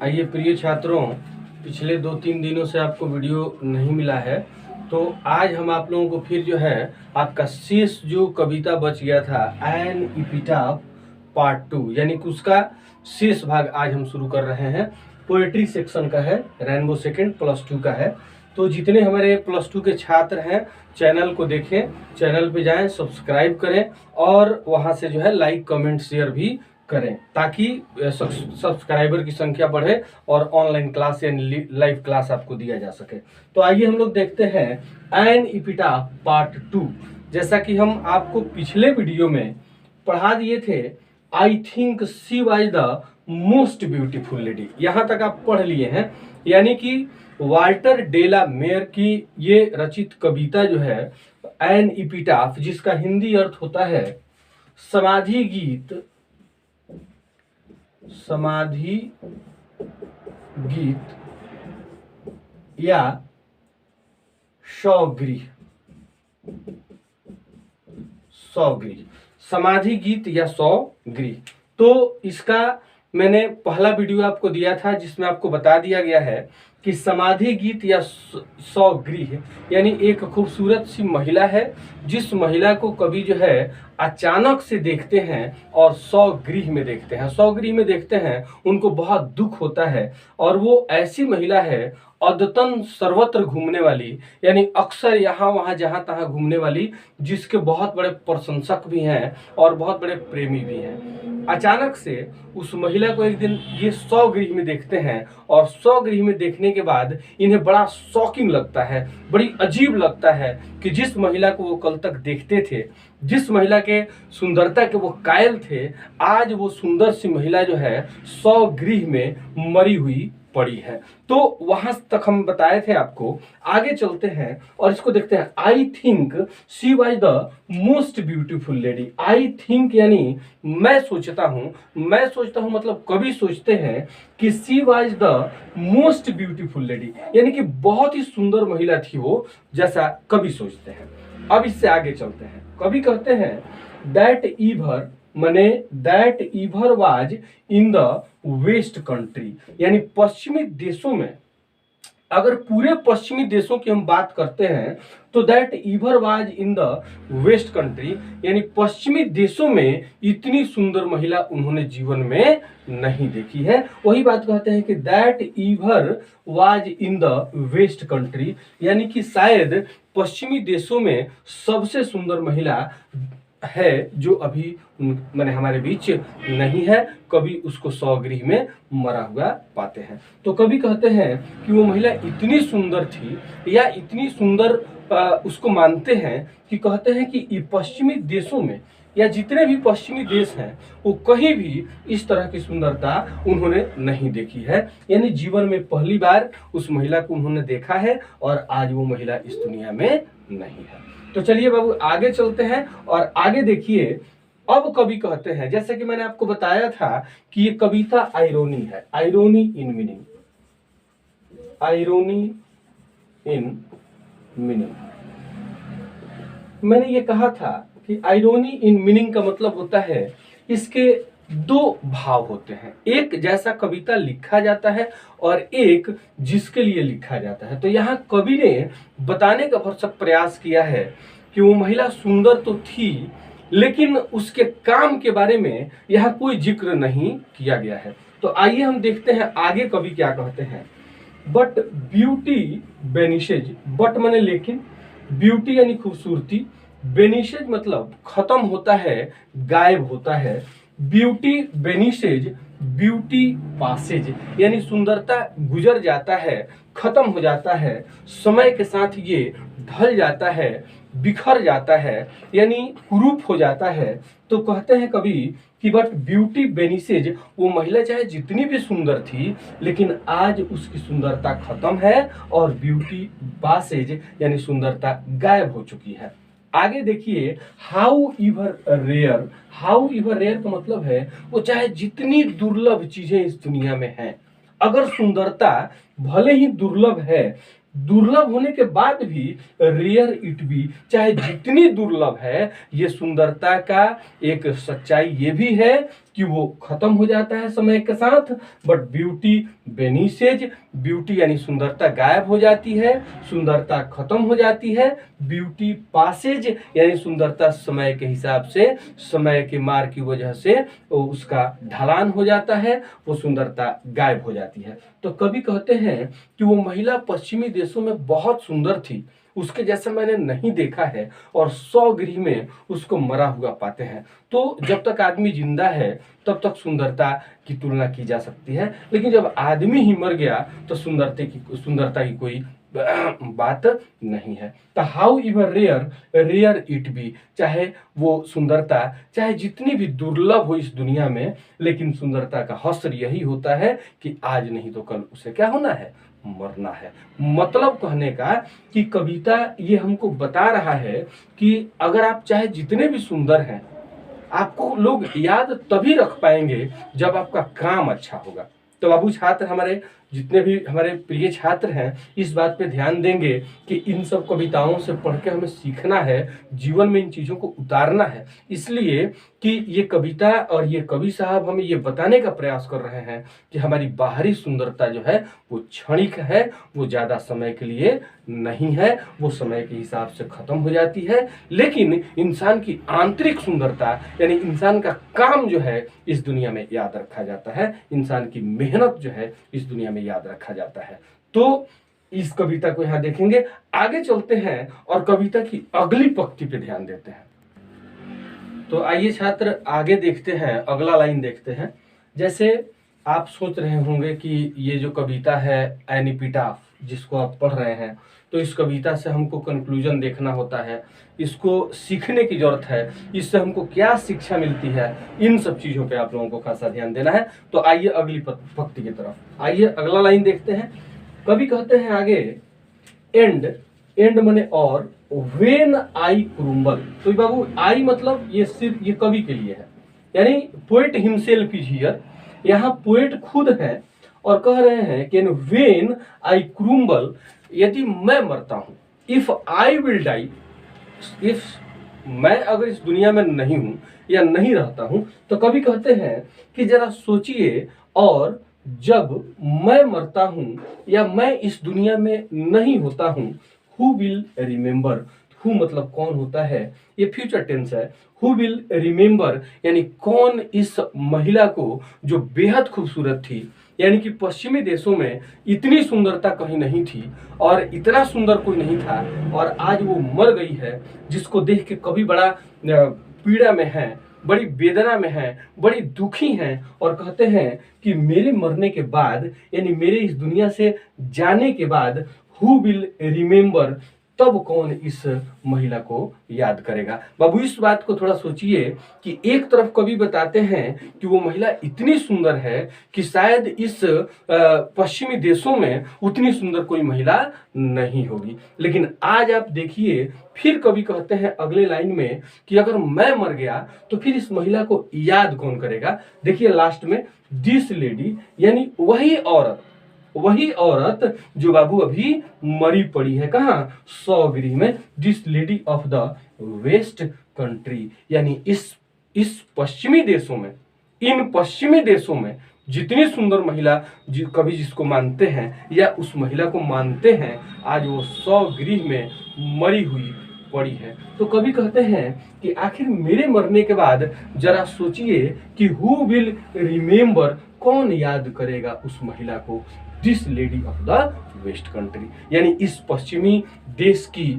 आइए प्रिय छात्रों, पिछले 2-3 दिनों से आपको वीडियो नहीं मिला है, तो आज हम आप लोगों को फिर जो है आपका शेष जो कविता बच गया था एन इपिटाफ पार्ट 2 यानी कि उसका शेष भाग आज हम शुरू कर रहे हैं। पोएट्री सेक्शन का है, रेनबो सेकंड +2 का है। तो जितने हमारे +2 के छात्र हैं चैनल को देखें, चैनल पे जाएं, सब्सक्राइब करें और वहां से जो है लाइक कमेंट शेयर भी करें ताकि सब्सक्राइबर की संख्या बढ़े और ऑनलाइन क्लास यानी लाइव क्लास आपको दिया जा सके। तो आइए हम लोग देखते हैं एन इपिटाफ पार्ट 2। जैसा कि हम आपको पिछले वीडियो में पढ़ा दिए थे, I think she was the most beautiful lady, यहाँ तक आप पढ़ लिए हैं। यानी कि वाल्टर डेला मेयर की ये रचित कविता जो है एन इपिटाफ, जिसका हिंदी अर्थ होता है समाधि गीत, समाधि गीत या सौगृह, सौगृह, समाधि गीत या सौगृह। तो इसका मैंने पहला वीडियो आपको दिया था जिसमें आपको बता दिया गया है कि समाधि गीत या सौगृह यानी एक खूबसूरत सी महिला है, जिस महिला को कवि जो है अचानक से देखते हैं और सौगृह में देखते हैं। सौगृह में देखते हैं, उनको बहुत दुख होता है और वो ऐसी महिला है अद्यतन सर्वत्र घूमने वाली, यानी अक्सर यहाँ वहाँ जहाँ तहाँ घूमने वाली, जिसके बहुत बड़े प्रशंसक भी हैं और बहुत बड़े प्रेमी भी हैं। अचानक से उस महिला को एक दिन ये सौगृह में देखते हैं और सौगृह में देखने के बाद इन्हें बड़ा शॉकिंग लगता है, बड़ी अजीब लगता है कि जिस महिला को वो कल तक देखते थे, जिस महिला के सुंदरता के वो कायल थे, आज वो सुंदर सी महिला जो है सौगृह में मरी हुई पड़ी है। तो वहां तक हम बताए थे आपको। आगे चलते हैं और इसको देखते हैं। I think she was the most beautiful lady. I think यानी मैं सोचता हूं मतलब कवि सोचते हैं कि she was the most beautiful lady, यानी कि बहुत ही सुंदर महिला थी वो, जैसा कवि सोचते हैं। अब इससे आगे चलते हैं। कवि कहते हैं that ever was in the west country, यानी पश्चिमी देशों में, अगर पूरे पश्चिमी देशों की हम बात करते हैं तो that ever was in the west country, यानी पश्चिमी देशों में इतनी सुंदर महिला उन्होंने जीवन में नहीं देखी है। वही बात कहते हैं कि that ever was in the west country, यानी कि शायद पश्चिमी देशों में सबसे सुंदर महिला है जो अभी मैंने हमारे बीच नहीं है। कभी उसको सौगृह में मरा हुआ पाते हैं। तो कभी कहते हैं कि वो महिला इतनी सुंदर थी या इतनी सुंदर उसको मानते हैं कि कहते हैं कि पश्चिमी देशों में या जितने भी पश्चिमी देश हैं वो कहीं भी इस तरह की सुंदरता उन्होंने नहीं देखी है। यानी जीवन में पहली बार उस महिला को उन्होंने देखा है और आज वो महिला इस दुनिया में नहीं है। तो चलिए बाबू आगे चलते हैं और आगे देखिए। अब कवि कहते हैं, जैसे कि मैंने आपको बताया था कि ये कविता आयरोनी है, irony in meaning, आयरोनी in meaning. मैंने ये कहा था कि आयरोनी इन मीनिंग का मतलब होता है इसके दो भाव होते हैं, एक जैसा कविता लिखा जाता है और एक जिसके लिए लिखा जाता है। तो यहाँ कवि ने बताने का भरसक प्रयास किया है कि वो महिला सुंदर तो थी लेकिन उसके काम के बारे में यहाँ कोई जिक्र नहीं किया गया है। तो आइए हम देखते हैं आगे कवि क्या कहते हैं। बट ब्यूटी बेनिशेज, बट माने लेकिन, ब्यूटी यानी खूबसूरती, बेनिशेज मतलब खत्म होता है, गायब होता है, ब्यूटी बेनिशेज, ब्यूटी पासेज, यानी सुंदरता गुजर जाता है, खत्म हो जाता है, समय के साथ ये ढल जाता है, बिखर जाता है, यानी कुरूप हो जाता है। तो कहते हैं कभी कि बट ब्यूटी बेनिशेज, वो महिला चाहे जितनी भी सुंदर थी लेकिन आज उसकी सुंदरता खत्म है और ब्यूटी पासेज यानी सुंदरता गायब हो चुकी है। आगे देखिए, however rare, however rare का मतलब है वो चाहे जितनी दुर्लभ चीजें इस दुनिया में हैं, अगर सुंदरता भले ही दुर्लभ है, दुर्लभ होने के बाद भी रेयर इट बी, चाहे जितनी दुर्लभ है, ये सुंदरता का एक सच्चाई ये भी है कि वो खत्म हो जाता है समय के साथ, बट ब्यूटी वेनिसेज, ब्यूटी यानी सुंदरता गायब हो जाती है, सुंदरता खत्म हो जाती है, ब्यूटी पासेज यानी सुंदरता समय के हिसाब से, समय के मार की वजह से वो उसका ढलान हो जाता है, वो सुंदरता गायब हो जाती है। तो कवि कहते हैं कि वो महिला पश्चिमी देशों में बहुत सुंदर थी, उसके जैसा मैंने नहीं देखा है, और 100 गृह में उसको मरा हुआ पाते हैं। तो जब तक आदमी जिंदा है तब तक सुंदरता की तुलना की जा सकती है, लेकिन जब आदमी ही मर गया तो सुंदरता की कोई बात नहीं है। तो however rare it be, चाहे वो सुंदरता चाहे जितनी भी दुर्लभ हो इस दुनिया में, लेकिन सुंदरता का हश्र यही होता है कि आज नहीं तो कल उसे क्या होना है, मरना है। मतलब कहने का कि कविता ये हमको बता रहा है कि अगर आप चाहे जितने भी सुंदर हैं, आपको लोग याद तभी रख पाएंगे जब आपका काम अच्छा होगा। तो बाबू छात्र, हमारे जितने भी हमारे प्रिय छात्र हैं, इस बात पे ध्यान देंगे कि इन सब कविताओं से पढ़ के हमें सीखना है, जीवन में इन चीज़ों को उतारना है। इसलिए कि ये कविता और ये कवि साहब हमें ये बताने का प्रयास कर रहे हैं कि हमारी बाहरी सुंदरता जो है वो क्षणिक है, वो ज़्यादा समय के लिए नहीं है, वो समय के हिसाब से खत्म हो जाती है, लेकिन इंसान की आंतरिक सुंदरता यानी इंसान का काम जो है इस दुनिया में याद रखा जाता है, इंसान की मेहनत जो है इस दुनिया में याद रखा जाता है। तो इस कविता को यहाँ देखेंगे, आगे चलते हैं और कविता की अगली पंक्ति पे ध्यान देते हैं। तो आइए छात्र आगे देखते हैं, अगला लाइन देखते हैं। जैसे आप सोच रहे होंगे कि ये जो कविता है एन एपिटाफ जिसको आप पढ़ रहे हैं, तो इस कविता से हमको कंक्लूजन देखना होता है, इसको सीखने की जरूरत है, इससे हमको क्या शिक्षा मिलती है, इन सब चीज़ों पे आप लोगों को खासा ध्यान देना है। तो आइए अगली पंक्ति की तरफ, आइए अगला लाइन देखते हैं। कवि कहते हैं आगे, एंड मने और, वेन आई क्रुम्बल। तो बाबू आई मतलब ये सिर्फ ये कवि के लिए है, यानी पोएट हिमसेल्फ इज हियर, यहाँ पोएट खुद है और कह रहे हैं कि वेन आई क्रुम्बल, यदि मैं मरता हूं, if I will die, if मैं अगर इस दुनिया में नहीं हूं या नहीं रहता हूं, तो कवि कहते हैं कि जरा सोचिए, और जब मैं मरता हूं या मैं इस दुनिया में नहीं होता हूं, हु विल रिमेंबर, हु मतलब कौन होता है, ये फ्यूचर टेंस है, हु विल रिमेंबर यानी कौन इस महिला को जो बेहद खूबसूरत थी, यानी कि पश्चिमी देशों में इतनी सुंदरता कहीं नहीं थी और इतना सुंदर कोई नहीं था, और आज वो मर गई है, जिसको देख के कभी बड़ा पीड़ा में है, बड़ी वेदना में है, बड़ी दुखी हैं, और कहते हैं कि मेरे मरने के बाद यानी मेरे इस दुनिया से जाने के बाद हु विल रिमेंबर, तब कौन इस महिला को याद करेगा। बाबू इस बात को थोड़ा सोचिए कि एक तरफ कवि बताते हैं कि वो महिला इतनी सुंदर है कि शायद इस पश्चिमी देशों में उतनी सुंदर कोई महिला नहीं होगी, लेकिन आज आप देखिए फिर कवि कहते हैं अगले लाइन में कि अगर मैं मर गया तो फिर इस महिला को याद कौन करेगा। देखिए लास्ट में, दिस लेडी यानी वही औरत जो बाबू अभी मरी पड़ी है, कहाँ, 100 गृह में, this lady of the west country, यानी इस पश्चिमी देशों में, इन पश्चिमी देशों में जितनी सुंदर महिला कभी जिसको मानते हैं या उस महिला को मानते हैं, आज वो 100 गृह में मरी हुई पड़ी है। तो कवि कहते हैं कि आखिर मेरे मरने के बाद जरा सोचिए कि हु विल रिमेंबर, कौन याद करेगा उस महिला को, this lady of the west country, यानी इस पश्चिमी देश की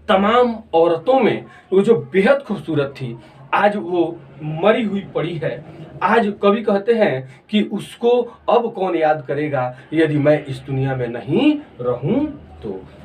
तमाम औरतों में वो जो बेहद खूबसूरत थी, आज वो मरी हुई पड़ी है। आज कवि कहते हैं कि उसको अब कौन याद करेगा यदि मैं इस दुनिया में नहीं रहूं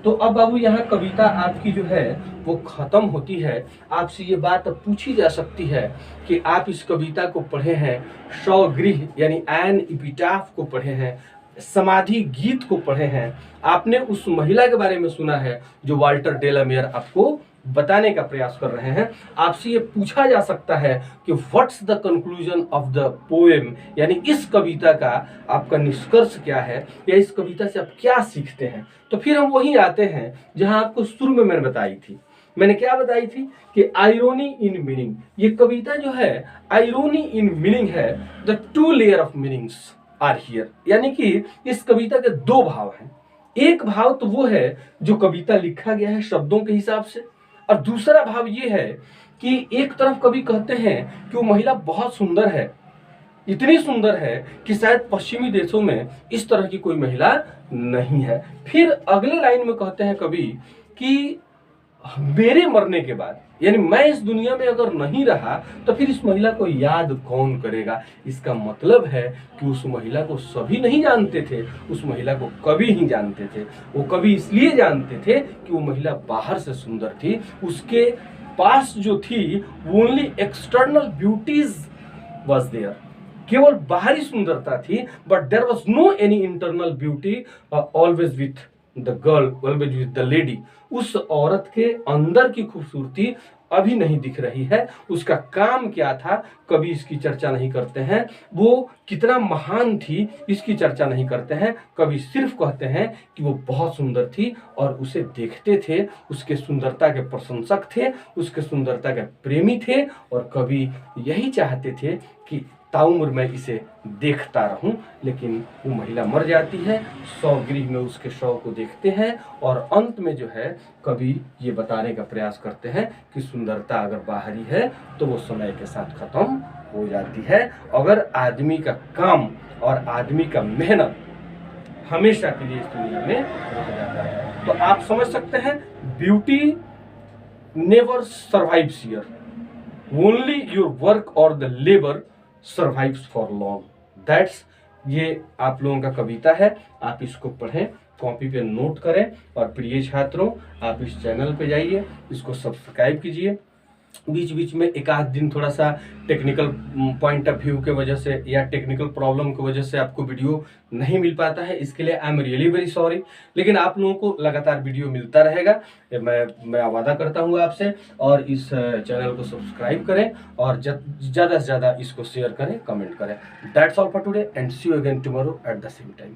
तो अब बाबू यहाँ कविता आपकी जो है वो खत्म होती है। आपसे ये बात पूछी जा सकती है कि आप इस कविता को पढ़े हैं, 100 गृह यानी एन एपिटाफ को पढ़े हैं, समाधि गीत को पढ़े हैं, आपने उस महिला के बारे में सुना है जो वाल्टर डेलामेयर आपको बताने का प्रयास कर रहे हैं। आपसे ये पूछा जा सकता है कि what's the conclusion of the poem, यानी इस कविता का आपका निष्कर्ष क्या है या इस कविता से आप क्या सीखते हैं। तो फिर हम वहीं आते हैं जहां आपको शुरू में मैंने बताई थी मैंने क्या बताई थी कि आयरोनी इन मीनिंग, ये कविता जो है आयरोनी इन मीनिंग है। The two layer of meanings are here, यानी कि इस कविता के दो भाव हैं। एक भाव तो वो है जो कविता लिखा गया है शब्दों के हिसाब से, और दूसरा भाव ये है कि एक तरफ कवि कहते हैं कि वो महिला बहुत सुंदर है, इतनी सुंदर है कि शायद पश्चिमी देशों में इस तरह की कोई महिला नहीं है। फिर अगले लाइन में कहते हैं कवि कि मेरे मरने के बाद, यानी मैं इस दुनिया में अगर नहीं रहा तो फिर इस महिला को याद कौन करेगा। इसका मतलब है कि उस महिला को सभी नहीं जानते थे, उस महिला को कवि ही जानते थे। वो कवि इसलिए जानते थे कि वो महिला बाहर से सुंदर थी, उसके पास जो थी only external beauties was there, केवल बाहरी सुंदरता थी, but there was no any internal beauty always with the girl, always with the lady. उस औरत के अंदर की खूबसूरती अभी नहीं दिख रही है। उसका काम क्या था, कभी इसकी चर्चा नहीं करते हैं। वो कितना महान थी इसकी चर्चा नहीं करते हैं। कभी सिर्फ कहते हैं कि वो बहुत सुंदर थी और उसे देखते थे, उसके सुंदरता के प्रशंसक थे, उसके सुंदरता के प्रेमी थे, और कभी यही चाहते थे कि ताउम्र मैं इसे देखता रहूं। लेकिन वो महिला मर जाती है, शवगृह में उसके शव को देखते हैं, और अंत में जो है कभी ये बताने का प्रयास करते हैं कि सुंदरता अगर बाहरी है तो वो समय के साथ खत्म हो जाती है। अगर आदमी का काम और आदमी का मेहनत हमेशा के लिए इस दुनिया में रुक जाता है। तो आप समझ सकते हैं, beauty never survives here, only your work और the labour survives for long. That's, ये आप लोगों का कविता है, आप इसको पढ़ें, कॉपी पे नोट करें, और प्रिय छात्रों आप इस चैनल पे जाइए, इसको सब्सक्राइब कीजिए। बीच बीच में एक आध दिन थोड़ा सा टेक्निकल पॉइंट ऑफ व्यू के वजह से या टेक्निकल प्रॉब्लम की वजह से आपको वीडियो नहीं मिल पाता है, इसके लिए I am really very sorry. लेकिन आप लोगों को लगातार वीडियो मिलता रहेगा, मैं वादा करता हूँ आपसे। और इस चैनल को सब्सक्राइब करें और ज़्यादा से ज़्यादा इसको शेयर करें, कमेंट करें। That's all for today and see you again tomorrow at the same time.